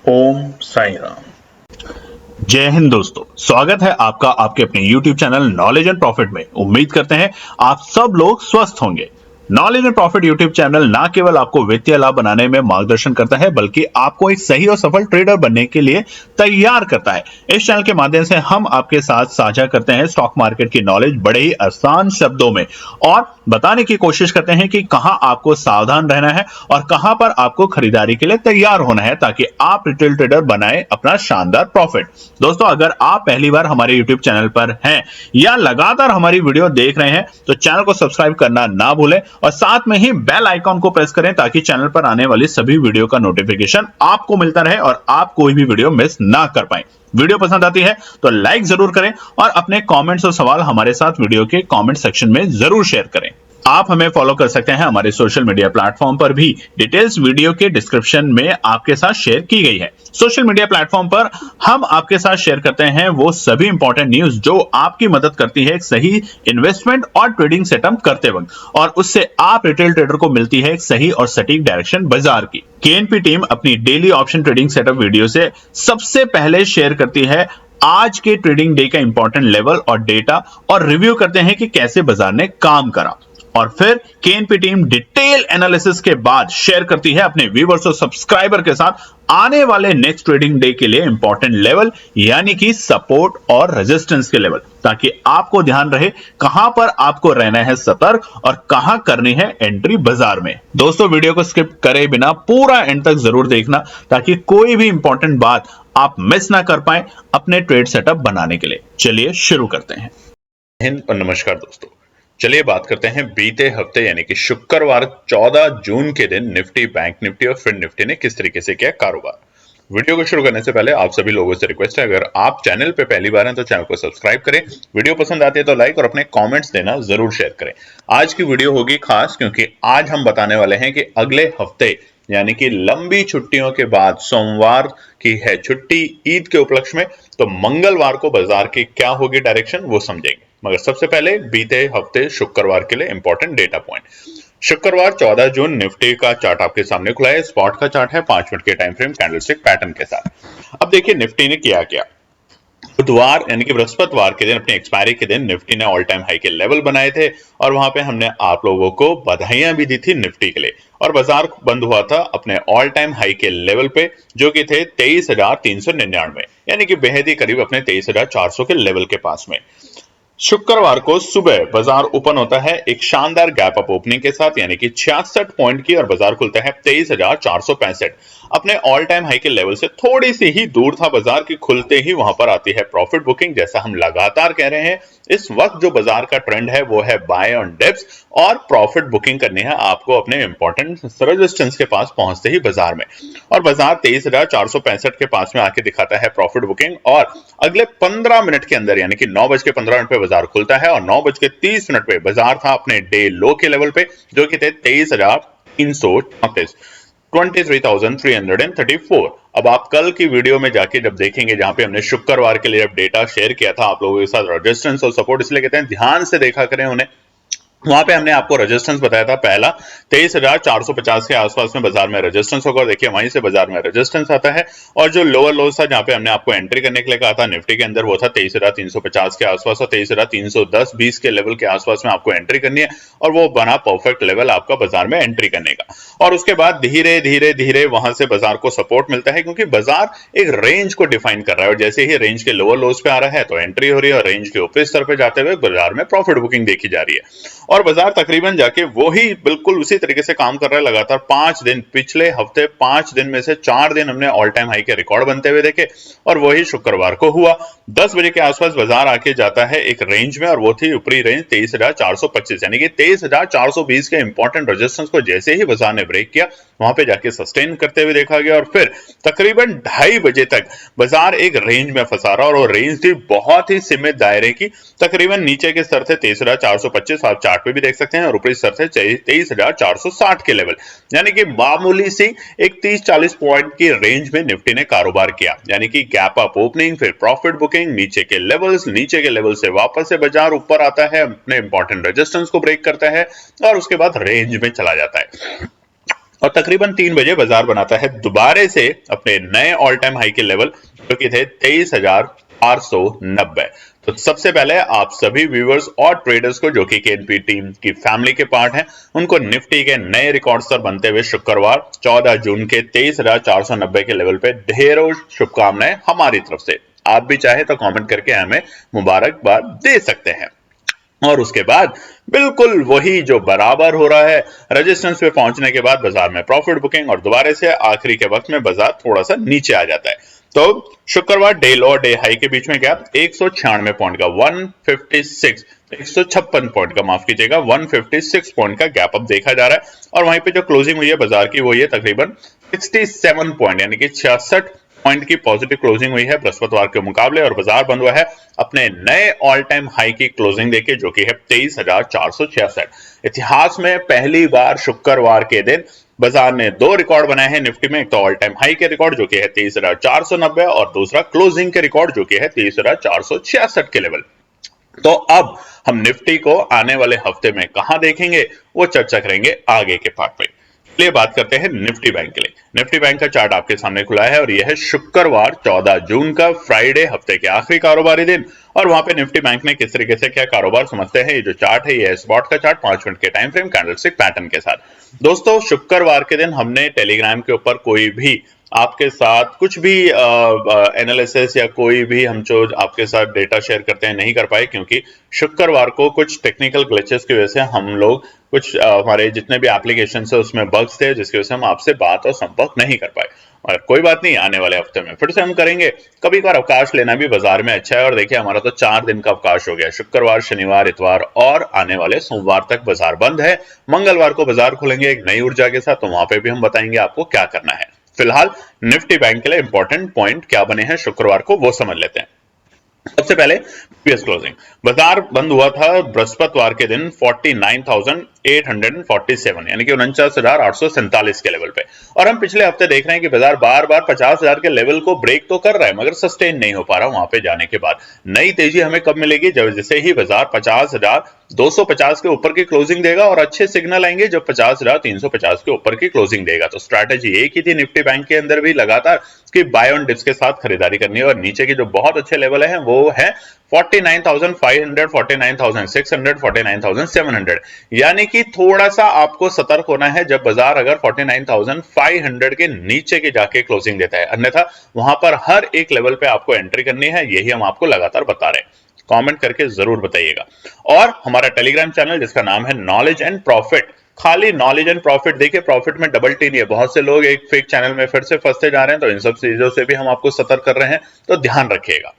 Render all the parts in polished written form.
ओम साई राम। जय हिंद दोस्तों, स्वागत है आपका आपके अपने YouTube channel knowledge and profit में। उम्मीद करते हैं आप सब लोग स्वस्थ होंगे। Knowledge and profit YouTube channel ना केवल आपको वित्तीय लाभ बनाने में मार्गदर्शन करता है, बल्कि आपको एक सही और सफल ट्रेडर बनने के लिए तैयार करता है। इस चैनल के माध्यम से हम आपके साथ साझा करते हैं स्टॉक मार्केट की नॉलेज बड़े ही आसान शब्दों में, और बताने की कोशिश करते हैं कि कहां आपको सावधान रहना है और कहां पर आपको खरीदारी के लिए तैयार होना है, ताकि आप रिटेल ट्रेडर बनाए अपना शानदार प्रॉफिट। दोस्तों, अगर आप पहली बार हमारे YouTube चैनल पर हैं या लगातार हमारी वीडियो देख रहे हैं तो चैनल को सब्सक्राइब करना ना भूलें और साथ में ही बेल आइकॉन को प्रेस करें, ताकि चैनल पर आने वाली सभी वीडियो का नोटिफिकेशन आपको मिलता रहे और आप कोई भी वीडियो मिस ना कर पाए। वीडियो पसंद आती है तो लाइक जरूर करें और अपने कमेंट्स और सवाल हमारे साथ वीडियो के कमेंट सेक्शन में जरूर शेयर करें। आप हमें फॉलो कर सकते हैं हमारे सोशल मीडिया प्लेटफॉर्म पर भी, डिटेल्स वीडियो के डिस्क्रिप्शन में आपके साथ शेयर की गई है। सोशल मीडिया प्लेटफॉर्म पर हम आपके साथ शेयर करते हैं वो सभी इंपॉर्टेंट न्यूज जो आपकी मदद करती है एक सही इन्वेस्टमेंट और ट्रेडिंग सेटअप करते वक्त, और उससे आप रिटेल ट्रेडर को मिलती है एक सही और सटीक डायरेक्शन बाजार की। केएनपी टीम अपनी daily option trading setup video से सबसे पहले शेयर करती है आज के ट्रेडिंग डे का इंपॉर्टेंट लेवल और डेटा, और रिव्यू करते हैं कि कैसे बाजार ने काम करा। और फिर केएनपी टीम डिटेल एनालिसिस के बाद शेयर करती है अपने व्यूअर्स और सब्सक्राइबर के साथ आने वाले नेक्स्ट ट्रेडिंग डे के लिए इंपॉर्टेंट लेवल, यानी कि सपोर्ट और रेजिस्टेंस के लेवल, ताकि आपको ध्यान रहे कहां पर आपको रहना है सतर्क और कहां करनी है एंट्री बाजार में। दोस्तों, वीडियो को स्किप करे बिना पूरा एंड तक जरूर देखना, ताकि कोई भी इंपॉर्टेंट बात आप मिस ना कर पाए अपने ट्रेड सेटअप बनाने के लिए। चलिए शुरू करते हैं। हिंद और नमस्कार दोस्तों, चलिए बात करते हैं बीते हफ्ते यानी कि शुक्रवार 14 जून के दिन निफ्टी, बैंक निफ्टी और फिर निफ्टी ने किस तरीके से किया कारोबार। वीडियो को शुरू करने से पहले आप सभी लोगों से रिक्वेस्ट है, अगर आप चैनल पे पहली बार हैं तो चैनल को सब्सक्राइब करें, वीडियो पसंद आती है तो लाइक और अपने कमेंट्स देना जरूर शेयर करें। आज की वीडियो होगी खास, क्योंकि आज हम बताने वाले हैं कि अगले हफ्ते यानी कि लंबी छुट्टियों के बाद सोमवार की है छुट्टी ईद के उपलक्ष्य में, तो मंगलवार को बाजार की क्या होगी डायरेक्शन वो समझेंगे। मगर सबसे पहले बीते हफ्ते शुक्रवार के लिए इंपॉर्टेंट डेटा पॉइंट। शुक्रवार 14 जून निफ्टी का चार्ट आपके सामने खुला है। स्पॉट का चार्ट है 5 मिनट के टाइम फ्रेम कैंडलस्टिक पैटर्न के साथ। अब देखिए निफ्टी ने किया क्या। बुधवार यानी कि बृहस्पतिवार के दिन, अपनी एक्सपायरी के दिन, निफ्टी ने ऑल टाइम हाई के लेवल बनाए थे और वहां पे हमने आप लोगों को बधाइयां भी दी थी निफ्टी के लिए, और बाजार बंद हुआ था अपने ऑल टाइम हाई के लेवल पे, जो कि थे 23,399, यानी कि बेहद ही करीब अपने 23,400 के लेवल के पास में। शुक्रवार को सुबह बाजार ओपन होता है एक शानदार गैप अप ओपनिंग के साथ, यानी कि 66 पॉइंट की, और बाजार खुलता है 23,465। अपने ऑल टाइम हाई के लेवल से थोड़ी सी ही दूर था बाजार की, खुलते ही वहां पर आती है प्रॉफिट बुकिंग। जैसा हम लगातार कह रहे हैं, इस वक्त जो बाजार का ट्रेंड है वो है बाय ऑन डिप्स, और प्रॉफिट बुकिंग करनी है आपको अपने इंपॉर्टेंट रेजिस्टेंस के पास पहुंचते ही बाजार में। और बाजार 23,465 के पास में आके दिखाता है प्रॉफिट बुकिंग, और अगले 15 मिनट के अंदर यानी कि 9:15 पे बाजार खुलता है, और 9:30 पे बाजार था अपने डे लो के लेवल पे, जो कि थे 23,334, 23,334। अब आप कल की वीडियो में जाके जब देखेंगे, जहां पे हमने शुक्रवार के लिए जब डेटा शेयर किया था आप लोगों के साथ, रेजिस्टेंस और सपोर्ट इसलिए कहते हैं, ध्यान से देखा करें उन्हें। वहां पे हमने आपको रेजिस्टेंस बताया था पहला 23,450 के आसपास में बाजार में रेजिस्टेंस होगा, और देखिए वहीं से बाजार में रेजिस्टेंस आता है। और जो लोअर लोस था जहां पे हमने आपको एंट्री करने के लिए कहा था निफ्टी के अंदर, वो था 23,350 के आसपास, और 23,310-20 के लेवल के आसपास में आपको एंट्री करनी है, और वो बना परफेक्ट लेवल आपका बाजार में एंट्री करने का। और उसके बाद धीरे धीरे धीरे वहां से बाजार को सपोर्ट मिलता है, क्योंकि बाजार एक रेंज को डिफाइन कर रहा है, और जैसे ही रेंज के लोअर लोस पे आ रहा है तो एंट्री हो रही है, और रेंज के ऊपरी स्तर पे जाते हुए बाजार में प्रॉफिट बुकिंग देखी जा रही है। और बाजार तकरीबन जाके वही बिल्कुल उसी तरीके से काम कर रहा है लगातार 5 दिन। पिछले हफ्ते 5 दिन में से 4 दिन हमने ऑल टाइम हाई के रिकॉर्ड बनते हुए देखे, और वही शुक्रवार को हुआ। 10 बजे के आसपास बाजार आके जाता है एक रेंज में, और वो थी ऊपरी रेंज 23,425, यानी कि 23,420 के इंपॉर्टेंट रेजिस्टेंस को जैसे ही बाजार ने ब्रेक किया, वहां पे जाके सस्टेन करते हुए देखा गया, और फिर तकरीबन 2:30 बजे तक बाजार एक रेंज में फंसा रहा, और वो रेंज थी बहुत ही सीमित दायरे की। तकरीबन नीचे के स्तर थे 23,425, आप चार्ट पे भी देख सकते हैं, और ऊपरी स्तर थे 23,460 के लेवल, यानी कि मामूली सी एक 30-40 पॉइंट की रेंज में निफ्टी ने कारोबार किया, यानी कि गैप अप ओपनिंग, फिर प्रॉफिट बुकिंग, नीचे के लेवल से वापस से बाजार ऊपर आता है, अपने इंपॉर्टेंट रेजिस्टेंस को ब्रेक करता है, और उसके बाद रेंज में चला जाता है। और तकरीबन 3 बजे बाजार बनाता है दोबारा से अपने नए ऑल टाइम हाई के लेवल जो कि थे 23,490। तो सबसे पहले आप सभी व्यूअर्स और ट्रेडर्स को जो कि केएनपी टीम की फैमिली के पार्ट हैं, उनको निफ्टी के नए रिकॉर्ड स्तर बनते हुए शुक्रवार 14 जून के 23,490 के लेवल पे ढेरों शुभकामनाएं हमारी तरफ से। आप भी चाहे तो कमेंट करके हमें मुबारकबाद दे सकते हैं। और उसके बाद बिल्कुल वही जो बराबर हो रहा है, रेजिस्टेंस पे पहुंचने के बाद बाजार में प्रॉफिट बुकिंग और दोबारा से आखिरी के वक्त में बाजार थोड़ा सा नीचे आ जाता है। तो शुक्रवार डे लो और डे हाई के बीच में गैप 196 पॉइंट का 156 पॉइंट का, माफ कीजिएगा 156 पॉइंट का गैप अब देखा जा रहा है। और वहीं पे जो क्लोजिंग हुई है बाजार की वो ये तकरीबन 67 पॉइंट यानी कि 66 पॉइंट की पॉजिटिव क्लोजिंग हुई है बृहस्पतिवार के मुकाबले, और बाजार बंद हुआ है अपने नए ऑल टाइम हाई की क्लोजिंग देके जो कि है 23,466। इतिहास में पहली बार शुक्रवार के दिन बाजार ने दो रिकॉर्ड बनाए हैं निफ्टी में, एक तो ऑल टाइम हाई के रिकॉर्ड जो कि है 23,490 और दूसरा क्लोजिंग के रिकॉर्ड जो कि है 23,466 के लेवल। तो अब हम निफ्टी को आने वाले हफ्ते में कहां देखेंगे वो चर्चा करेंगे आगे के पार्ट में। चलिए बात करते हैं निफ्टी बैंक के लिए। निफ्टी बैंक का चार्ट आपके सामने खुला है और यह है शुक्रवार 14 जून का, फ्राइडे, हफ्ते के आखिरी कारोबारी दिन। और वहां पे निफ्टी बैंक ने किस तरीके से क्या कारोबार समझते हैं। ये जो चार्ट है ये स्पॉट का चार्ट 5 मिनट के टाइम फ्रेम कैंडलस्टिक पैटर्न के साथ। दोस्तों शुक्रवार के दिन हमने टेलीग्राम के ऊपर कोई भी आपके साथ कुछ भी एनालिसिस या कोई भी हम जो आपके साथ डेटा शेयर करते हैं नहीं कर पाए, क्योंकि शुक्रवार को कुछ टेक्निकल ग्लिचेस की वजह से हम लोग कुछ हमारे जितने भी एप्लीकेशन है उसमें बग्स थे जिसकी वजह से हम आपसे बात और संपर्क नहीं कर पाए। और कोई बात नहीं, आने वाले हफ्ते में फिर से हम करेंगे। कभी कभार अवकाश लेना भी बाजार में अच्छा है। और देखिए हमारा तो 4 दिन का अवकाश हो गया, शुक्रवार, शनिवार, इतवार और आने वाले सोमवार तक बाजार बंद है। मंगलवार को बाजार खुलेंगे एक नई ऊर्जा के साथ, तो वहां पे भी हम बताएंगे आपको क्या करना है। फिलहाल निफ्टी बैंक के लिए इंपॉर्टेंट पॉइंट क्या बने हैं शुक्रवार को वो समझ लेते हैं। सबसे पहले प्रीवियस क्लोजिंग, बाजार बंद हुआ था बृहस्पतिवार के दिन 49,847 यानी कि 49,847 के लेवल पे। और हम पिछले हफ्ते देख रहे हैं कि बाजार बार बार 50,000 के लेवल को ब्रेक तो कर रहा है मगर सस्टेन नहीं हो पा रहा। वहां पे जाने के बाद नई तेजी हमें कब मिलेगी, जब जैसे ही बाजार 50,250 के ऊपर की क्लोजिंग देगा और अच्छे सिग्नल आएंगे जब 50,350 के ऊपर की क्लोजिंग देगा। तो स्ट्रैटेजी एक ही थी निफ्टी बैंक के अंदर भी लगातार कि बाय ऑन डिप्स के साथ खरीदारी करनी है। और नीचे के जो बहुत अच्छे लेवल है वो है 49,500, 49,600, 49,700, यानी कि थोड़ा सा आपको सतर्क होना है जब बाजार अगर 49,500 के नीचे की जाके क्लोजिंग देता है, अन्यथा वहां पर हर एक लेवल पे आपको एंट्री करनी है। यही हम आपको लगातार बता रहे हैं। कमेंट करके जरूर बताइएगा। और हमारा टेलीग्राम चैनल जिसका नाम है नॉलेज एंड प्रॉफिट, खाली नॉलेज एंड प्रॉफिट, देखिए प्रॉफिट में डबल टी नहीं है। बहुत से लोग एक फेक चैनल में फिर से फंसते जा रहे हैं, तो इन सब चीजों से भी हम आपको सतर्क कर रहे हैं, तो ध्यान रखिएगा।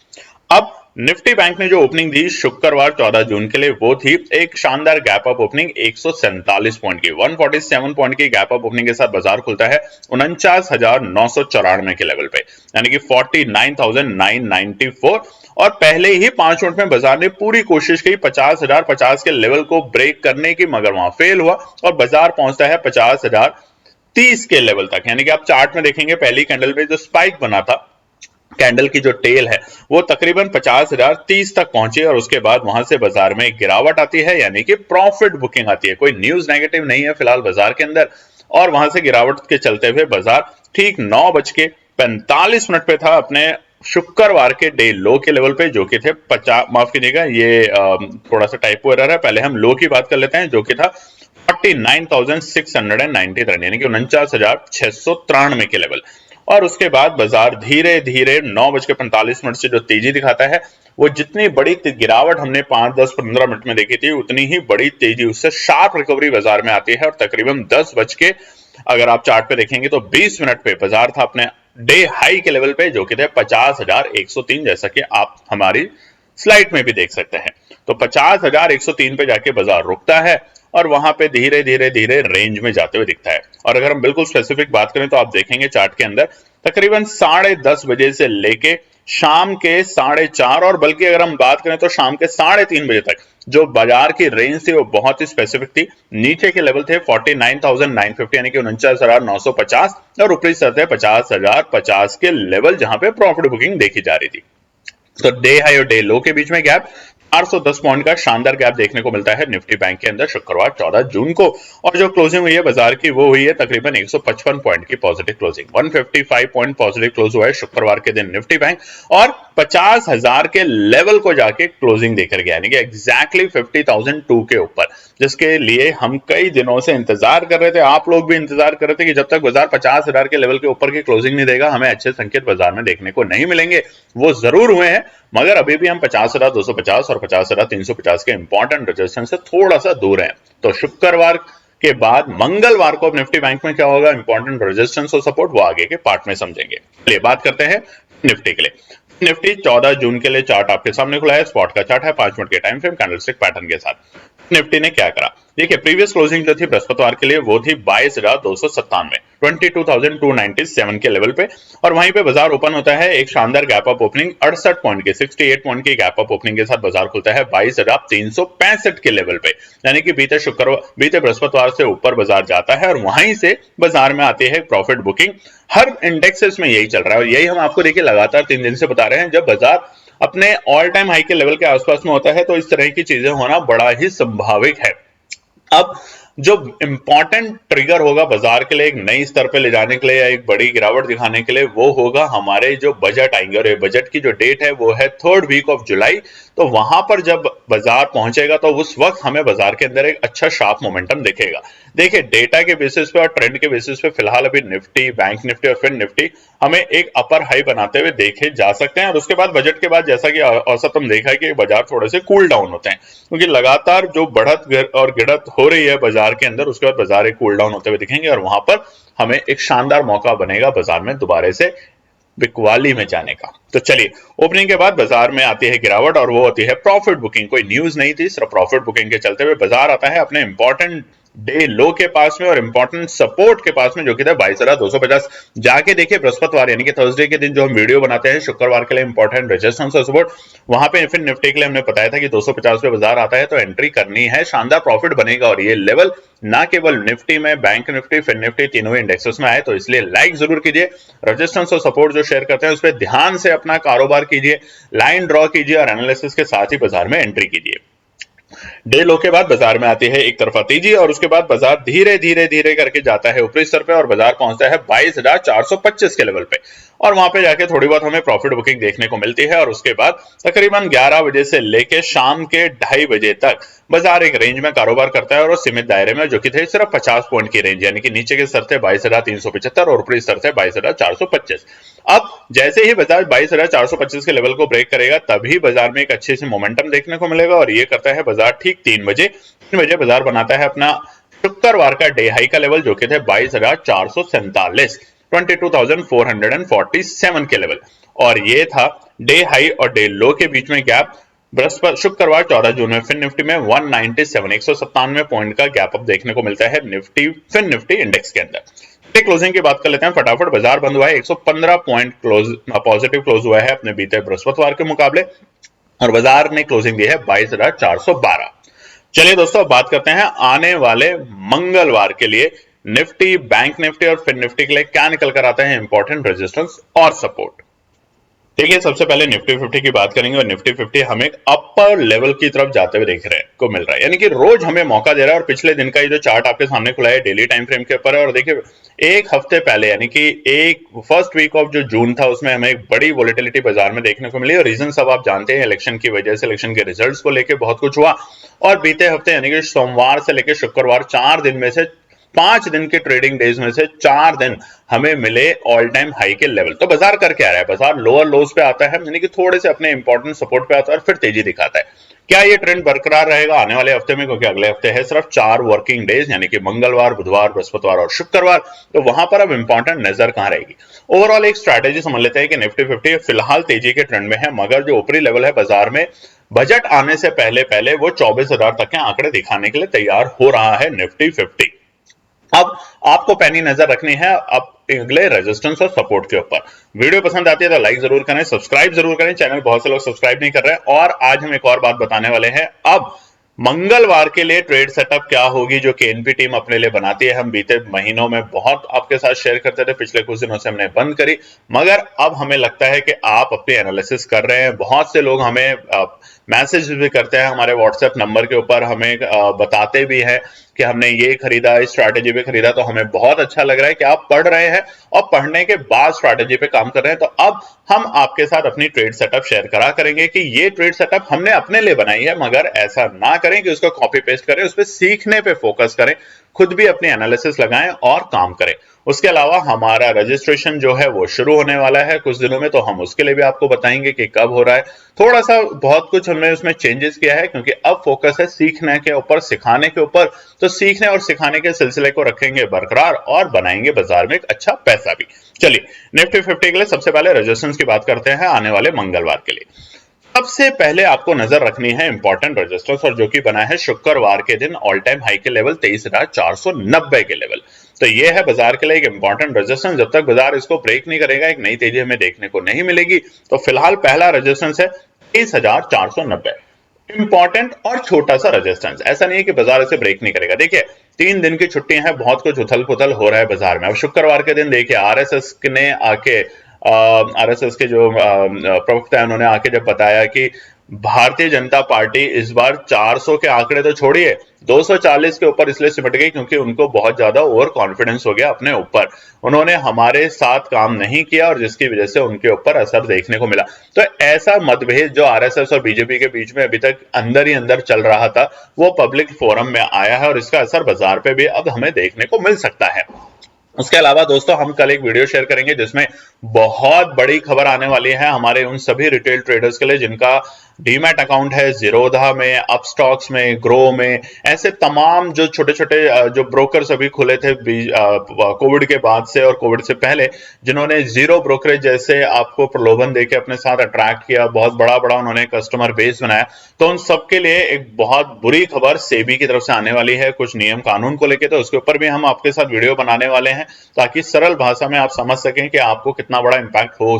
अब निफ्टी बैंक ने जो ओपनिंग दी शुक्रवार 14 जून के लिए वो थी एक शानदार गैप अप ओपनिंग 147 पॉइंट की, 147 पॉइंट की गैप अप ओपनिंग के साथ बाजार खुलता है 49,994 के लेवल पे, यानी कि 49,994। और पहले ही 5 मिनट में बाजार ने पूरी कोशिश की 50,050 के लेवल को ब्रेक करने की, मगर वहां फेल हुआ और बाजार पहुंचता है 50,030 के लेवल तक। यानी कि आप चार्ट में देखेंगे पहली कैंडल में जो स्पाइक बना था, कैंडल की जो टेल है वो तकरीबन 50,030 तक पहुंची और उसके बाद वहां से बाजार में एक गिरावट आती है, यानी कि प्रॉफिट बुकिंग आती है। कोई न्यूज नेगेटिव नहीं है फिलहाल बाजार के अंदर। और वहां से गिरावट के चलते हुए बाजार ठीक 9:45 पे था अपने शुक्रवार के डे लो के लेवल पे, जो कि थे 50, माफ कीजिएगा ये थोड़ा सा टाइपो एरर है, पहले हम लो की बात कर लेते हैं, जो कि था 49,693 यानी कि 49,693 के लेवल। और उसके बाद बाजार धीरे धीरे 9:45 से जो तेजी दिखाता है, वो जितनी बड़ी गिरावट हमने 5, 10, 15 मिनट में देखी थी उतनी ही बड़ी तेजी, उससे शार्प रिकवरी बाजार में आती है। और तकरीबन 10 बज के अगर आप चार्ट पे देखेंगे तो 20 मिनट पे बाजार था अपने डे हाई के लेवल पे, जो कि थे 50,103, जैसा कि आप हमारी स्लाइड में भी देख सकते हैं। तो 50,103 पे जाके बाजार रुकता है और वहां पे धीरे धीरे धीरे रेंज में जाते हुए दिखता है। और अगर हम बिल्कुल स्पेसिफिक बात करें तो आप देखेंगे चार्ट के अंदर तकरीबन 10:30 बजे से लेके शाम के 4:30, और बल्कि अगर हम बात करें तो शाम के 3:30 बजे तक जो बाजार की रेंज थी वो बहुत ही स्पेसिफिक थी। नीचे के लेवल थे 49,950 यानी कि 49,950 और ऊपरी सतह 50,050 के लेवल, जहां पे प्रॉफिट बुकिंग देखी जा रही थी। तो डे हाई और डे लो के बीच में गैप 410 पॉइंट का शानदार गैप देखने को मिलता है निफ्टी बैंक के अंदर शुक्रवार 14 जून को। और जो क्लोजिंग हुई है बाजार की वो हुई है तकरीबन 155 पॉइंट की positive closing. 155 point positive close हुआ है शुक्रवार के दिन निफ्टी बैंक, और 50,000 के लेवल को जाके क्लोजिंग देकर गया, यानी कि एग्जैक्टली 50,002 के ऊपर, जिसके लिए हम कई दिनों से इंतजार कर रहे थे। आप लोग भी इंतजार कर रहे थे कि जब तक बाजार 50,000 के लेवल के ऊपर की क्लोजिंग नहीं देगा हमें अच्छे संकेत बाजार में देखने को नहीं मिलेंगे। वो जरूर हुए हैं, मगर अभी भी हम 50,250 और 50,350 के इंपॉर्टेंट रेजिस्टेंस से थोड़ा सा दूर हैं। तो शुक्रवार के बाद मंगलवार को निफ्टी बैंक में क्या होगा, इंपॉर्टेंट रेजिस्टेंस और सपोर्ट, वो आगे के पार्ट में समझेंगे। चलिए बात करते हैं निफ्टी के लिए। निफ्टी 14 जून के लिए चार्ट आपके सामने खुला है। स्पॉट का चार्ट है 5 मिनट के टाइम फ्रेम कैंडलस्टिक पैटर्न के साथ। निफ्टी ने क्या करा, देखिए प्रीवियस क्लोजिंग जो थी बृहस्पतिवार के लिए वो थी 22,297, 22,297 के लेवल पे, और वहीं पे बाजार ओपन होता है एक शानदार गैप अप ओपनिंग 68 पॉइंट के 68 पॉइंट की गैप अप ओपनिंग के साथ बाजार खुलता है 22,365 के लेवल पे, यानी कि बीते बृहस्पतिवार से ऊपर बाजार जाता है और वहीं से बाजार में आती है प्रॉफिट बुकिंग। हर इंडेक्सेस में यही चल रहा है और यही हम आपको देखिए लगातार 3 दिन से बता रहे हैं। जब बाजार अपने ऑल टाइम हाई के लेवल के आसपास में होता है तो इस तरह की चीजें होना बड़ा ही संभाविक है। अब जो इंपॉर्टेंट ट्रिगर होगा बाजार के लिए एक नई स्तर पे ले जाने के लिए या एक बड़ी गिरावट दिखाने के लिए, वो होगा हमारे जो बजट आएंगे, और ये बजट की जो डेट है वो है 3rd वीक ऑफ जुलाई। तो वहां पर जब बाजार पहुंचेगा तो उस वक्त हमें बाजार के अंदर एक अच्छा शार्प मोमेंटम दिखेगा। देखिए डेटा के बेसिस पे और ट्रेंड के बेसिस पे फिलहाल अभी निफ्टी, बैंक निफ्टी और फिर निफ्टी हमें एक अपर हाई बनाते हुए देखे जा सकते हैं, और उसके बाद बजट के बाद जैसा कि औसत हम देखा है कि बाजार थोड़े से कूल डाउन होते हैं, क्योंकि लगातार जो बढ़त और गिरत हो रही है बाजार के अंदर, उसके बाद बाजार एक कूल डाउन होते हुए दिखेंगे और वहां पर हमें एक शानदार मौका बनेगा बाजार में दोबारा से बिकवाली में जाने का। तो चलिए ओपनिंग के बाद बाजार में आती है गिरावट और वो होती है प्रॉफिट बुकिंग। कोई न्यूज नहीं थी, सिर्फ प्रॉफिट बुकिंग के चलते हुए बाजार आता है अपने इंपॉर्टेंट डे लो के पास में और इंपॉर्टेंट सपोर्ट के पास में, जो कि था 22,250। जाके देखिए बृहस्पतिवार यानी कि थर्सडे के दिन जो हम वीडियो बनाते हैं शुक्रवार के लिए इंपॉर्टेंट रेजिस्टेंस और सपोर्ट, वहां पे फिर निफ्टी के लिए हमने बताया था कि 250 पे बाजार आता है तो एंट्री करनी है, शानदार प्रॉफिट बनेगा। और ये लेवल ना केवल निफ्टी में, बैंक निफ्टी, फिर निफ्टी तीनों इंडेक्सेस में आए, तो इसलिए लाइक जरूर कीजिए। रेजिस्टेंस और सपोर्ट जो शेयर करते हैं उस पर ध्यान से अपना कारोबार कीजिए, लाइन ड्रॉ कीजिए और एनालिसिस के साथ ही बाजार में एंट्री कीजिए। डे लो के बाद बाजार में आती है एक तरफा तेजी और उसके बाद बाजार धीरे धीरे धीरे करके जाता है ऊपरी स्तर पे और बाजार पहुंचता है 22,425 के लेवल पे, और वहां पे जाके थोड़ी बहुत हमें प्रॉफिट बुकिंग देखने को मिलती है। और उसके बाद तकरीबन 11 बजे से लेके शाम के 2:30 बजे तक बाजार एक रेंज में कारोबार करता है और सीमित दायरे में, जो कि थे सिर्फ 50 पॉइंट की रेंज, यानी कि नीचे के स्तर थे 22,375 और ऊपरी स्तर थे 22,425। अब जैसे ही बाजार 22,425 के लेवल को ब्रेक करेगा तभी बाजार में एक अच्छी सी मोमेंटम देखने को मिलेगा, और ये करता है बाजार ठीक 3 बजे बाजार बनाता है अपना शुक्रवार का डे हाई का लेवल, जो कि थे 22,447, 22,447 के लेवल, और ये था डे हाई और डे लो के बीच में गैप। शुक्रवार 14 जून में फिर निफ्टी में 197 पॉइंट का गैप अप देखने को मिलता है फिर निफ्टी इंडेक्स के अंदर। क्लोजिंग की बात कर लेते हैं फटाफट। बाजार बंद हुआ है 115 पॉइंट पॉजिटिव क्लोज हुआ है अपने बीते बृहस्पतिवार के मुकाबले, और बाजार ने क्लोजिंग दी है 22,412। चलिए दोस्तों बात करते हैं आने वाले मंगलवार के लिए निफ्टी, बैंक निफ्टी और फिर निफ्टी के लिए क्या निकल कर आता है इंपॉर्टेंट रेजिस्टेंस और सपोर्ट। देखिए सबसे पहले निफ्टी 50 की बात करेंगे, और निफ्टी 50 हमें अपर लेवल की तरफ जाते हुए देखने को मिल रहा है, यानी कि रोज हमें मौका दे रहा है। और पिछले दिन का ये जो चार्ट आपके सामने खुला है डेली टाइम फ्रेम के ऊपर है, और देखिए एक हफ्ते पहले यानी कि एक फर्स्ट वीक ऑफ जो जून था उसमें हमें एक बड़ी वोलेटिलिटी बाजार में देखने को मिली, और रीजन सब आप जानते हैं, इलेक्शन की वजह से, इलेक्शन के रिजल्ट्स को लेकर बहुत कुछ हुआ। और बीते हफ्ते यानी कि सोमवार से लेकर शुक्रवार 4 दिन में से 5 दिन के ट्रेडिंग डेज में से 4 दिन हमें मिले ऑल टाइम हाई के लेवल। तो बाजार करके आ रहा है, बाजार लोअर लोज पे आता है, यानी कि थोड़े से अपने इंपॉर्टेंट सपोर्ट पे आता है और फिर तेजी दिखाता है। क्या ये ट्रेंड बरकरार रहेगा आने वाले हफ्ते में, क्योंकि अगले हफ्ते है सिर्फ 4 वर्किंग डेज, यानी कि मंगलवार, बुधवार, बृहस्पतिवार और शुक्रवार। तो वहां पर अब इंपॉर्टेंट नजर कहां रहेगी। ओवरऑल एक स्ट्रैटेजी समझ लेते हैं कि निफ्टी 50 फिलहाल तेजी के ट्रेंड में है, मगर जो ऊपरी लेवल है बाजार में बजट आने से पहले वो 24,000 तक के आंकड़े दिखाने के लिए तैयार हो रहा है निफ्टी 50। अब आपको पैनी नजर रखनी है अब अगले रेजिस्टेंस और सपोर्ट के ऊपर। वीडियो पसंद आती है तो लाइक जरूर करें, सब्सक्राइब जरूर करें, चैनल बहुत से लोग सब्सक्राइब नहीं कर रहे हैं। और आज हम एक और बात बताने वाले हैं, अब मंगलवार के लिए ट्रेड सेटअप क्या होगी जो केएनपी टीम अपने लिए बनाती है। हम बीते महीनों में बहुत आपके साथ शेयर करते थे, पिछले कुछ दिनों से हमने बंद करी, मगर अब हमें लगता है कि आप अपनी एनालिसिस कर रहे हैं। बहुत से लोग हमें मैसेज भी करते हैं हमारे व्हाट्सएप नंबर के ऊपर, हमें बताते भी हैं कि हमने ये खरीदा, इस स्ट्रैटेजी पे खरीदा। तो हमें बहुत अच्छा लग रहा है कि आप पढ़ रहे हैं और पढ़ने के बाद स्ट्रैटेजी पे काम कर रहे हैं। तो अब हम आपके साथ अपनी ट्रेड सेटअप शेयर करा करेंगे कि ये ट्रेड सेटअप हमने अपने लिए बनाई है, मगर ऐसा ना करें कि उसको कॉपी पेस्ट करें, उस पर सीखने पे फोकस करें, खुद भी अपनी एनालिसिस लगाएं और काम करें। उसके अलावा हमारा रजिस्ट्रेशन जो है वो शुरू होने वाला है कुछ दिनों में, तो हम उसके लिए भी आपको बताएंगे कि कब हो रहा है। थोड़ा सा बहुत कुछ हमने उसमें चेंजेस किया है, क्योंकि अब फोकस है सीखने के ऊपर, सिखाने के ऊपर। तो सीखने और सिखाने के सिलसिले को रखेंगे बरकरार और बनाएंगे बाजार में एक अच्छा पैसा भी। चलिए, निफ्टी 50 के लिए सबसे पहले रेजिस्टेंस की बात करते हैं आने वाले मंगलवार के लिए। सबसे पहले आपको नजर रखनी है इंपॉर्टेंट रेजिस्टेंस, और जो कि बना है शुक्रवार के दिन ऑल टाइम हाई के लेवल 23,490 के लेवल। तो ये है बाजार के लिए एक इंपॉर्टेंट रेजिस्टेंस। जब तक बाजार इसको ब्रेक नहीं करेगा, एक नई तेजी हमें देखने को नहीं मिलेगी। तो फिलहाल पहला रेजिस्टेंस है 23,490, इंपॉर्टेंट और छोटा सा रेजिस्टेंस। ऐसा नहीं है कि बाजार इसे ब्रेक नहीं करेगा। देखिए, 3 दिन की छुट्टियां हैं, बहुत कुछ उथल पुथल हो रहा है बाजार में। अब शुक्रवार के दिन देखिए, आरएसएस ने आके आरएसएस के जो प्रवक्ता है उन्होंने आके जब बताया कि भारतीय जनता पार्टी इस बार 400 के आंकड़े तो छोड़िए, 240 के ऊपर इसलिए सिमट गई क्योंकि उनको बहुत ज्यादा ओवर कॉन्फिडेंस हो गया अपने ऊपर। उन्होंने हमारे साथ काम नहीं किया और जिसकी वजह से उनके ऊपर असर देखने को मिला। तो ऐसा मतभेद जो आरएसएस और बीजेपी के बीच में अभी तक अंदर ही अंदर चल रहा था, वो पब्लिक फोरम में आया है और इसका असर बाजार पे भी अब हमें देखने को मिल सकता है। उसके अलावा दोस्तों, हम कल एक वीडियो शेयर करेंगे जिसमें बहुत बड़ी खबर आने वाली है हमारे उन सभी रिटेल ट्रेडर्स के लिए जिनका डीमैट अकाउंट है जीरोधा में, अपस्टॉक्स में, ग्रो में। ऐसे तमाम जो छोटे छोटे जो ब्रोकर्स अभी खुले थे कोविड के बाद से और कोविड से पहले, जिन्होंने जीरो ब्रोकरेज जैसे आपको प्रलोभन देके अपने साथ अट्रैक्ट किया, बहुत बड़ा बड़ा उन्होंने कस्टमर बेस बनाया, तो उन सबके लिए एक बहुत बुरी खबर सेबी की तरफ से आने वाली है कुछ नियम कानून को लेके। तो उसके ऊपर भी हम आपके साथ वीडियो बनाने वाले हैं ताकि सरल भाषा में आप समझ सकें कि आपको कितना बड़ा इंपैक्ट हो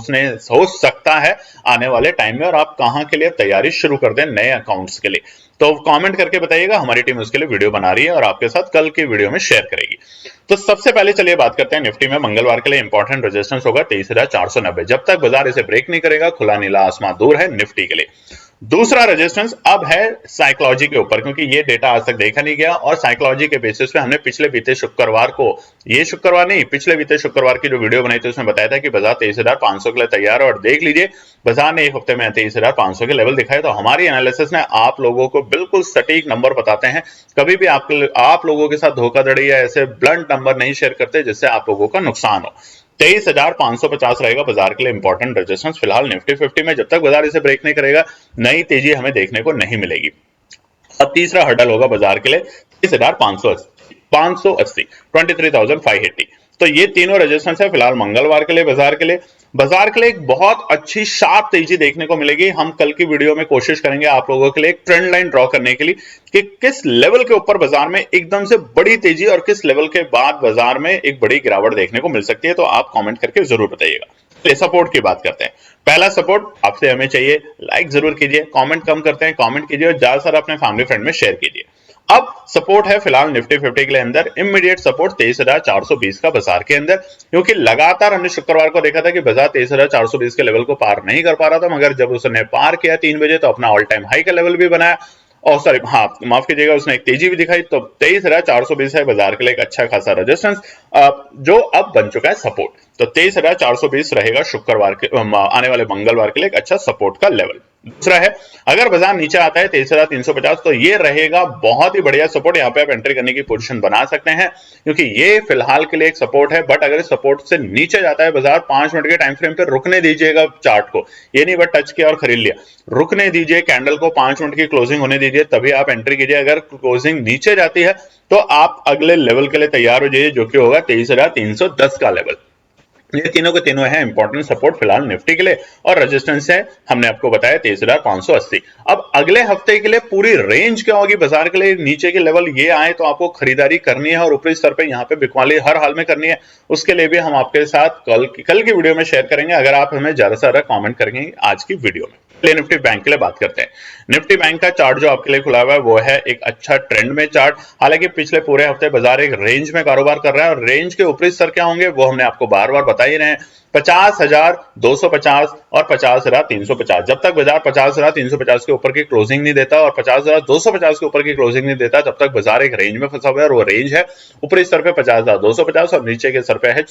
सकता है आने वाले टाइम में, और आप कहां के लिए तैयारी शुरू कर दें नए अकाउंट्स के लिए। तो कमेंट करके बताइएगा, हमारी टीम उसके लिए वीडियो बना रही है और आपके साथ कल की वीडियो में शेयर करेगी। तो सबसे पहले चलिए बात करते हैं निफ्टी में मंगलवार के लिए इंपॉर्टेंट रेजिस्टेंस होगा 23,490। जब तक बाजार इसे ब्रेक नहीं करेगा, खुला नीला आसमान दूर है निफ्टी के लिए। दूसरा रेजिस्टेंस अब है साइकोलॉजी के ऊपर, क्योंकि ये डेटा आज तक देखा नहीं गया और साइकोलॉजी के बेसिस पे हमने पिछले बीते शुक्रवार को, ये शुक्रवार नहीं, पिछले बीते शुक्रवार की जो वीडियो बनाई थी उसमें बताया था कि बाजार 23,500 के लिए तैयार है, और देख लीजिए बाजार ने एक हफ्ते में 23,500 के लेवल दिखाए। तो हमारी एनालिसिस ने आप लोगों को बिल्कुल सटीक नंबर बताते हैं। कभी भी आप लोगों के साथ धोखाधड़ी या ऐसे ब्लंट नंबर नहीं शेयर करते जिससे आप लोगों का नुकसान हो। 23,550 रहेगा बाजार के लिए इंपॉर्टेंट रेजिस्टेंस फिलहाल निफ्टी 50 में। जब तक बाजार इसे ब्रेक नहीं करेगा, नई तेजी हमें देखने को नहीं मिलेगी। अब तीसरा हर्डल होगा बाजार के लिए 23,580, 23,580। तो ये तीनों रेजिस्टेंस है फिलहाल मंगलवार के लिए बाजार के लिए। बाजार के लिए एक बहुत अच्छी शार्प तेजी देखने को मिलेगी। हम कल की वीडियो में कोशिश करेंगे आप लोगों के लिए एक ट्रेंड लाइन ड्रॉ करने के लिए कि किस लेवल के ऊपर बाजार में एकदम से बड़ी तेजी और किस लेवल के बाद बाजार में एक बड़ी गिरावट देखने को मिल सकती है। तो आप कमेंट करके जरूर बताइएगा। सपोर्ट की बात करते हैं। पहला सपोर्ट आपसे हमें चाहिए, लाइक जरूर कीजिए, कमेंट कम करते हैं, कमेंट कीजिए और ज्यादा सारा अपने फैमिली फ्रेंड में शेयर कीजिए। अब सपोर्ट है फिलहाल निफ्टी 50 के लिए अंदर इमीडिएट सपोर्ट 23,420 का बाजार के अंदर, क्योंकि लगातार हमने शुक्रवार को देखा था कि बाजार 23,420 के लेवल को पार नहीं कर पा रहा था, मगर जब उसने पार किया 3 बजे तो अपना ऑल टाइम हाई का लेवल भी बनाया और सॉरी माफ कीजिएगा, उसने एक तेजी भी दिखाई। तो 23,420 है बाजार के लिए एक अच्छा खासा रेजिस्टेंस जो अब बन चुका है सपोर्ट। तो 23,420 रहेगा शुक्रवार के आने वाले मंगलवार के लिए एक अच्छा सपोर्ट का लेवल। दूसरा है, अगर बाजार नीचे आता है 23,350 तो ये रहेगा बहुत ही बढ़िया सपोर्ट। यहाँ पे आप एंट्री करने की पोजीशन बना सकते हैं, क्योंकि ये फिलहाल के लिए एक सपोर्ट है। बट अगर इस सपोर्ट से नीचे जाता है बाजार, 5 मिनट के टाइम फ्रेम पे रुकने दीजिएगा चार्ट को, ये नहीं बस टच किया और खरीद लिया, रुकने दीजिए, कैंडल को 5 मिनट की क्लोजिंग होने दीजिए, तभी आप एंट्री कीजिए। अगर क्लोजिंग नीचे जाती है तो आप अगले लेवल के लिए तैयार हो जाइए, जो कि होगा 23,310 का लेवल। ये तीनों के तीनों है इंपॉर्टेंट सपोर्ट फिलहाल निफ्टी के लिए, और रेजिस्टेंस है हमने आपको बताया 23,580। अब अगले हफ्ते के लिए पूरी रेंज क्या होगी बाजार के लिए, नीचे के लेवल ये आए तो आपको खरीदारी करनी है और ऊपरी स्तर पे यहाँ पे बिकवाली हर हाल में करनी है। उसके लिए भी हम आपके साथ कल की वीडियो में शेयर करेंगे, अगर आप हमें ज्यादा से ज्यादा कॉमेंट करेंगे आज की वीडियो में। निफ्टी बैंक के लिए बात करते हैं। निफ्टी बैंक का चार्ट जो आपके लिए खुला हुआ है वो है एक अच्छा ट्रेंड में चार्ट। हालांकि पिछले पूरे हफ्ते बाजार एक रेंज में कारोबार कर रहा है और रेंज के ऊपरी स्तर क्या होंगे वो हमने आपको बार बार बता ही रहे हैं 50,250 और 50,350। जब तक बाजार 50,350 के ऊपर की क्लोजिंग नहीं देता और 50,250 के ऊपर की क्लोजिंग नहीं देता, तब तक बाजार एक रेंज में फंसा हुआ है, और वो रेंज है ऊपरी स्तर पे 50,250 और नीचे के स्तर पे है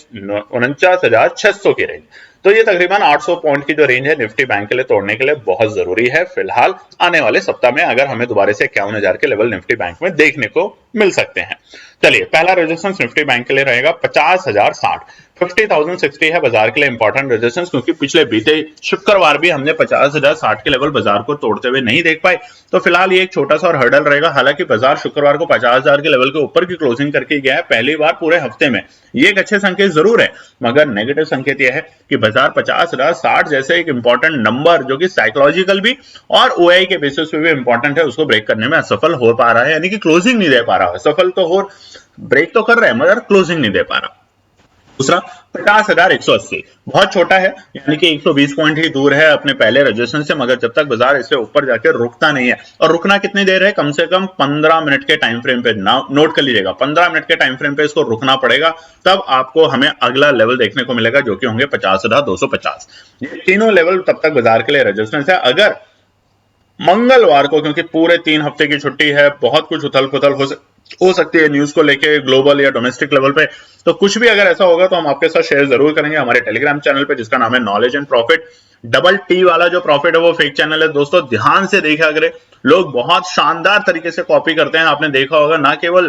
49,600 की रेंज। तो ये तकरीबन 800 पॉइंट की जो रेंज है निफ्टी बैंक के लिए तोड़ने के लिए बहुत जरूरी है फिलहाल आने वाले सप्ताह में, अगर हमें दोबारा से 51,000 के लेवल निफ्टी बैंक में देखने को मिल सकते हैं। चलिए, पहला रेजिस्टेंस निफ्टी बैंक के लिए रहेगा 50,060। 50,060 है बाजार के लिए इंपॉर्टेंट रेजिस्टेंस, क्योंकि पिछले बीते शुक्रवार भी हमने 50,060 के लेवल बाजार को तोड़ते हुए नहीं देख पाए। तो फिलहाल ये एक छोटा सा और हर्डल रहेगा। हालांकि बाजार शुक्रवार को 50,000 के लेवल के ऊपर की क्लोजिंग करके गया है पहली बार पूरे हफ्ते में, ये एक अच्छे संकेत जरूर है, मगर नेगेटिव संकेत यह है कि बाजार 50,060 जैसे एक इंपॉर्टेंट नंबर जो कि साइकोलॉजिकल भी और ओआई के बेसिस पे भी इंपॉर्टेंट है, उसको ब्रेक करने में असफल हो पा रहा है, यानी कि क्लोजिंग नहीं दे पा रहा है। सफल तो हो, ब्रेक तो कर रहा है मगर क्लोजिंग नहीं दे पा रहा। दूसरा 50,180 बहुत छोटा है, यानी कि 120 पॉइंट ही दूर है अपने पहले रेजिस्टेंस से, मगर जब तक बाजार इससे ऊपर जाकर रुकता नहीं है, और रुकना कितनी देर है, कम से कम 15 मिनट के टाइम फ्रेम पे नोट कर लीजिएगा, 15 मिनट के टाइम फ्रेम पे इसको रुकना पड़ेगा, तब आपको हमें अगला लेवल देखने को मिलेगा जो कि होंगे 50,250। ये तीनों लेवल तब तक बाजार के लिए रेजिस्टेंस है। अगर मंगलवार को, क्योंकि पूरे 3 हफ्ते की छुट्टी है, बहुत कुछ उथल पुथल हो सकती है न्यूज को लेके ग्लोबल या डोमेस्टिक लेवल पे, तो कुछ भी अगर ऐसा होगा तो हम आपके साथ शेयर जरूर करेंगे हमारे टेलीग्राम चैनल पे, जिसका नाम है knowledge and profit. Double T वाला जो प्रॉफिट है वो फेक चैनल है दोस्तों, ध्यान से देखा करें। लोग बहुत शानदार तरीके से कॉपी करते हैं, आपने देखा होगा, ना केवल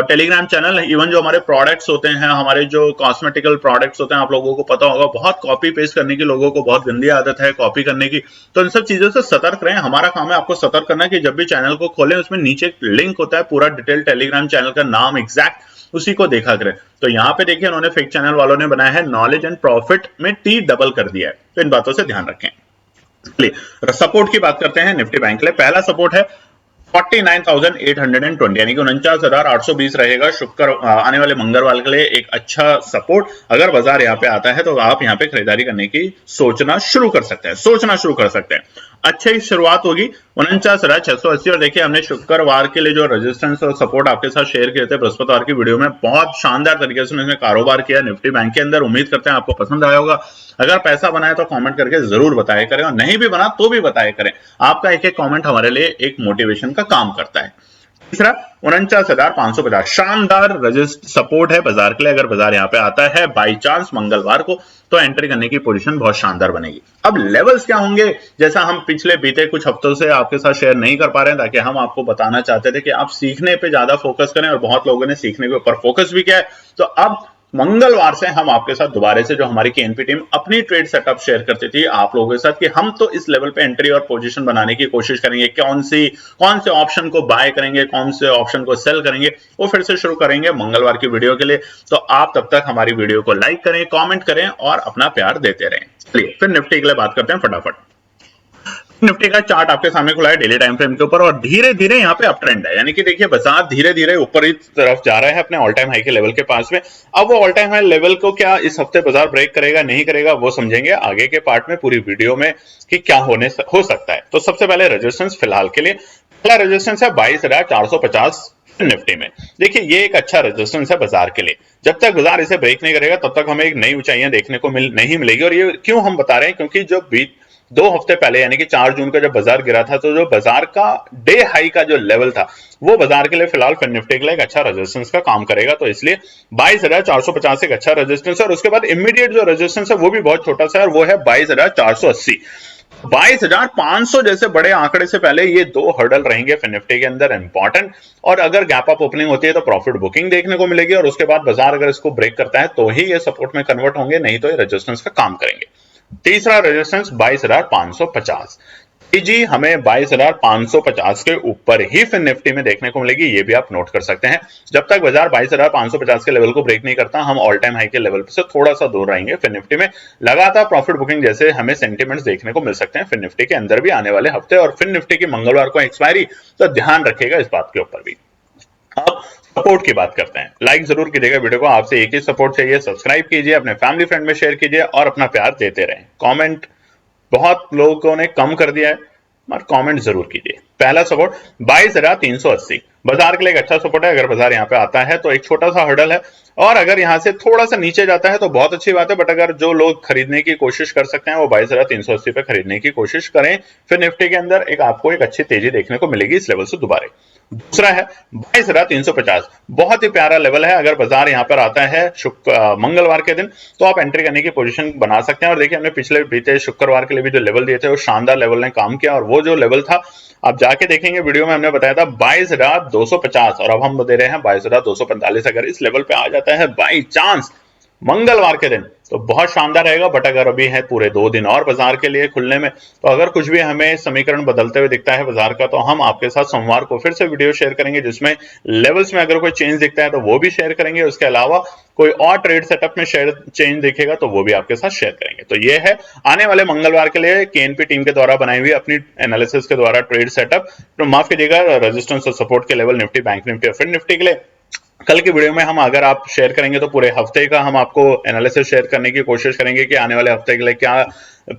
टेलीग्राम चैनल, इवन जो हमारे प्रोडक्ट्स होते हैं, हमारे जो कॉस्मेटिकल प्रोडक्ट्स होते हैं, आप लोगों को पता होगा बहुत कॉपी पेस्ट करने की लोगों को बहुत गंदी आदत है, कॉपी करने की। तो इन सब चीजों से सतर्क रहें। हमारा काम है आपको सतर्क करना कि जब भी चैनल को खोलें उसमें नीचे एक लिंक होता है, पूरा डिटेल टेलीग्राम चैनल का नाम एग्जैक्ट, उसी को देखा करें। तो यहाँ पे देखिए उन्होंने फेक चैनल वालों ने बनाया है नॉलेज एंड प्रॉफिट में टी डबल कर दिया है, तो इन बातों से ध्यान रखें। सपोर्ट की बात करते हैं निफ्टी बैंक के लिए। पहला सपोर्ट है 49,820, यानी कि 49,820 रहेगा शुक्र आने वाले मंगलवार के लिए एक अच्छा सपोर्ट। अगर बाजार यहाँ पे आता है तो आप यहाँ पे खरीदारी करने की सोचना शुरू कर सकते हैं। अच्छी शुरुआत होगी 49,680। और देखिए हमने शुक्रवार के लिए जो रेजिस्टेंस और सपोर्ट आपके साथ शेयर किए थे बृहस्पतिवार की वीडियो में, बहुत शानदार तरीके से उन्होंने कारोबार किया निफ्टी बैंक के अंदर। उम्मीद करते हैं आपको पसंद आया होगा। अगर पैसा बनाए तो कमेंट करके जरूर बताया करें, और नहीं भी बना तो भी बताया करें। आपका एक एक कमेंट हमारे लिए एक मोटिवेशन का काम करता है। तीसरा 49,550 शानदार सपोर्ट है बाजार के लिए। अगर बाजार यहाँ पे आता है बाई चांस मंगलवार को, तो एंट्री करने की पोजीशन बहुत शानदार बनेगी। अब लेवल्स क्या होंगे, जैसा हम पिछले बीते कुछ हफ्तों से आपके साथ शेयर नहीं कर पा रहे हैं, ताकि हम आपको बताना चाहते थे कि आप सीखने पे ज्यादा फोकस करें, और बहुत लोगों ने सीखने के ऊपर फोकस भी किया है। तो अब मंगलवार से हम आपके साथ दोबारा से, जो हमारी केएनपी टीम अपनी ट्रेड सेटअप शेयर करती थी आप लोगों के साथ, कि हम तो इस लेवल पे एंट्री और पोजीशन बनाने की कोशिश करेंगे। कौन से ऑप्शन को बाय करेंगे, कौन से ऑप्शन को सेल करेंगे, वो फिर से शुरू करेंगे मंगलवार की वीडियो के लिए। तो आप तब तक हमारी वीडियो को लाइक करें, कॉमेंट करें और अपना प्यार देते रहें। चलिए फिर निफ्टी के लिए बात करते हैं फटाफट। निफ्टी का चार्ट आपके सामने खुला है डेली टाइम फ्रेम के ऊपर, और धीरे धीरे यहाँ पे अप ट्रेंड है, यानी कि देखिए बाजार धीरे धीरे ऊपर की तरफ जा रहा है अपने ऑल टाइम हाई के लेवल के पास में। अब वो ऑल टाइम हाई लेवल को क्या इस हफ्ते बाजार ब्रेक करेगा नहीं करेगा, वो समझेंगे आगे के पार्ट में पूरी वीडियो में कि क्या हो सकता है। तो सबसे पहले रेजिस्टेंस फिलहाल के लिए, पहला रेजिस्टेंस है 22,450 निफ्टी में। देखिए ये एक अच्छा रेजिस्टेंस है बाजार के लिए। जब तक बाजार इसे ब्रेक नहीं करेगा तब तक हमें एक नई ऊंचाइयां देखने को नहीं मिलेगी। और ये क्यों हम बता रहे हैं, क्योंकि जो 2 हफ्ते पहले यानी कि 4 जून का जब बाजार गिरा था, तो जो बाजार का डे हाई का जो लेवल था वो बाजार के लिए फिलहाल फिर निफ्टी के लिए एक अच्छा रेजिस्टेंस का काम करेगा। तो इसलिए 22,450 एक अच्छा रेजिस्टेंस है। और उसके बाद इमीडिएट जो रेजिस्टेंस है वो भी बहुत छोटा सा है, और वो है 22,480। 22,500 जैसे बड़े आंकड़े से पहले ये 2 हर्डल रहेंगे फिर निफ्टी के अंदर इंपॉर्टेंट। और अगर गैप अप ओपनिंग होती है तो प्रॉफिट बुकिंग देखने को मिलेगी, और उसके बाद बाजार अगर इसको ब्रेक करता है तो ही ये सपोर्ट में कन्वर्ट होंगे, नहीं तो ये रेजिस्टेंस का काम करेंगे। तीसरा रेजिस्टेंस 22,550 जी, हमें 22,550 के ऊपर ही फिर निफ्टी में देखने को मिलेगी, ये भी आप नोट कर सकते हैं। जब तक बाजार 22,550 के लेवल को ब्रेक नहीं करता, हम ऑल टाइम हाई के लेवल से थोड़ा सा दूर रहेंगे। फिर निफ्टी में लगातार प्रॉफिट बुकिंग जैसे हमें सेंटिमेंट्स देखने को मिल सकते हैं फिर निफ्टी के अंदर भी आने वाले हफ्ते। और फिर निफ्टी की मंगलवार को एक्सपायरी, तो ध्यान रखिएगा इस बात के ऊपर भी। अब सपोर्ट की बात करते हैं। लाइक जरूर कीजिएगा वीडियो को, आपसे एक ही सपोर्ट चाहिए, सब्सक्राइब कीजिए, अपने फैमिली फ्रेंड में शेयर कीजिए और अपना प्यार देते रहें। कमेंट बहुत लोगों ने कम कर दिया है, और कमेंट जरूर कीजिए। पहला सपोर्ट 22,380 बाजार के लिए एक अच्छा सपोर्ट है। अगर बाजार यहाँ पे आता है तो एक छोटा सा हर्डल है, और अगर यहाँ से थोड़ा सा नीचे जाता है तो बहुत अच्छी बात है। बट अगर जो लोग खरीदने की कोशिश कर सकते हैं वो 22,380 पे खरीदने की कोशिश करें, फिर निफ्टी के अंदर आपको एक अच्छी तेजी देखने को मिलेगी इस लेवल से दोबारा। दूसरा है 22,350, बहुत ही प्यारा लेवल है। अगर बाजार यहाँ पर आता है मंगलवार के दिन तो आप एंट्री करने की पोजीशन बना सकते हैं। और देखिए हमने पिछले बीते शुक्रवार के लिए भी जो लेवल दिए थे वो शानदार लेवल ने काम किया, और वो जो लेवल था आप जाके देखेंगे वीडियो में हमने बताया था 22,250, और अब हम दे रहे हैं 22,245। अगर इस लेवल पे आ जाता है बाई चांस मंगलवार के दिन तो बहुत शानदार रहेगा। बट अगर अभी है पूरे 2 दिन और बाजार के लिए खुलने में, तो अगर कुछ भी हमें समीकरण बदलते हुए दिखता है बाजार का, तो हम आपके साथ सोमवार को फिर से वीडियो शेयर करेंगे जिसमें लेवल्स में अगर कोई चेंज दिखता है तो वो भी शेयर करेंगे। उसके अलावा कोई और ट्रेड सेटअप में शेयर चेंज दिखेगा तो वो भी आपके साथ शेयर करेंगे। तो ये है आने वाले मंगलवार के लिए केएनपी टीम के द्वारा बनाई हुई अपनी एनालिसिस के द्वारा ट्रेड सेटअप। तो माफ कीजिएगा, रेजिस्टेंस और सपोर्ट के लेवल निफ्टी, बैंक निफ्टी और फिर निफ्टी के लिए कल की वीडियो में हम अगर आप शेयर करेंगे तो पूरे हफ्ते का हम आपको एनालिसिस शेयर करने की कोशिश करेंगे कि आने वाले हफ्ते के लिए क्या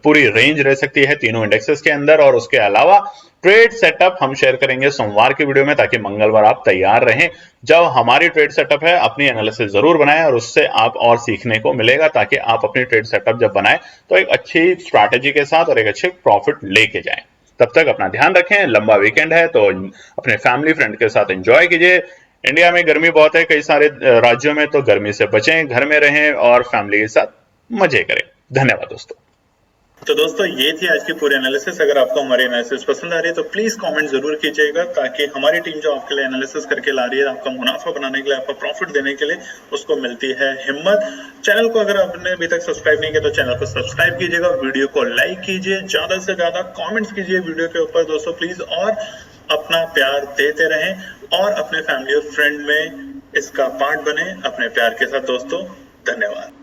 पूरी रेंज रह सकती है तीनों इंडेक्सेस के अंदर। और उसके अलावा ट्रेड सेटअप हम शेयर करेंगे सोमवार की वीडियो में, ताकि मंगलवार आप तैयार रहें। जब हमारी ट्रेड सेटअप है अपनी एनालिसिस जरूर बनाएं, और उससे आप और सीखने को मिलेगा, ताकि आप अपनी ट्रेड सेटअप जब बनाएं तो एक अच्छी स्ट्रैटेजी के साथ और एक अच्छे प्रॉफिट लेके जाएं। तब तक अपना ध्यान रखें, लंबा वीकेंड है तो अपने फैमिली फ्रेंड के साथ एंजॉय कीजिए। इंडिया में गर्मी बहुत है कई सारे राज्यों में, तो गर्मी से बचें, घर में रहें और फैमिली के साथ मजे करें। धन्यवाद दोस्तों। तो दोस्तों ये थी आज की पूरी एनालिसिस। अगर आपको हमारी एनालिसिस पसंद आ रही है तो प्लीज कमेंट जरूर कीजिएगा, ताकि हमारी टीम जो आपके लिए एनालिसिस करके ला रही है, आपका मुनाफा बनाने के लिए, आपका प्रॉफिट देने के लिए, उसको मिलती है हिम्मत। चैनल को अगर आपने अभी तक सब्सक्राइब नहीं किया तो चैनल को सब्सक्राइब कीजिएगा, वीडियो को लाइक कीजिए, ज्यादा से ज्यादा कॉमेंट्स कीजिए वीडियो के ऊपर दोस्तों प्लीज, और अपना प्यार देते रहें और अपने फैमिली और फ्रेंड में इसका पार्ट बने अपने प्यार के साथ दोस्तों। धन्यवाद।